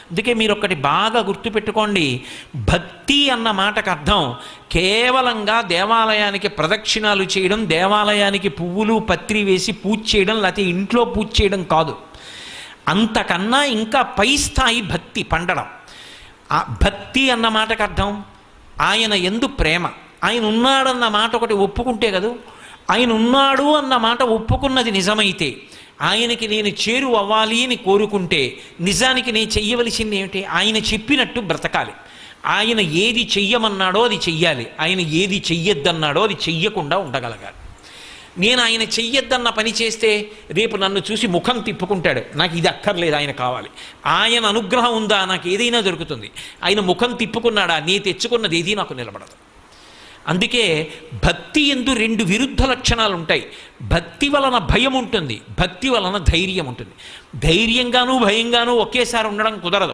అందుకే మీరు ఒక్కటి బాగా గుర్తుపెట్టుకోండి, భక్తి అన్న మాటకు అర్థం కేవలంగా దేవాలయానికి ప్రదక్షిణాలు చేయడం, దేవాలయానికి పువ్వులు పత్రి వేసి పూజ చేయడం, లేకపోతే ఇంట్లో పూజ చేయడం కాదు. అంతకన్నా ఇంకా పై స్థాయి భక్తి పండడం. ఆ భక్తి అన్న మాటకు అర్థం ఆయన యందు ప్రేమ. ఆయన ఉన్నాడన్న మాట ఒకటి ఒప్పుకుంటే కదూ, ఆయన ఉన్నాడు అన్న మాట ఒప్పుకున్నది నిజమైతే, ఆయనకి నేను చేరువ అవ్వాలి అని కోరుకుంటే నిజానికి నేను చెయ్యవలసింది ఏమిటి? ఆయన చెప్పినట్టు బ్రతకాలి. ఆయన ఏది చెయ్యమన్నాడో అది చెయ్యాలి, ఆయన ఏది చెయ్యొద్దన్నాడో అది చెయ్యకుండా ఉండగలగాలి. నేను ఆయన చెయ్యొద్దన్న పని చేస్తే రేపు నన్ను చూసి ముఖం తిప్పుకుంటాడు, నాకు ఇది అక్కర్లేదు, ఆయన కావాలి. ఆయన అనుగ్రహం ఉందా, నాకు ఏదైనా దొరుకుతుంది. ఆయన ముఖం తిప్పుకున్నాడా, నీ తెచ్చుకున్నది ఏది నాకు నిలబడదు. అందుకే భక్తి యందు రెండు విరుద్ధ లక్షణాలు ఉంటాయి. భక్తి వలన భయం ఉంటుంది, భక్తి వలన ధైర్యం ఉంటుంది. ధైర్యంగానూ భయంగానూ ఒకేసారి ఉండడం కుదరదు.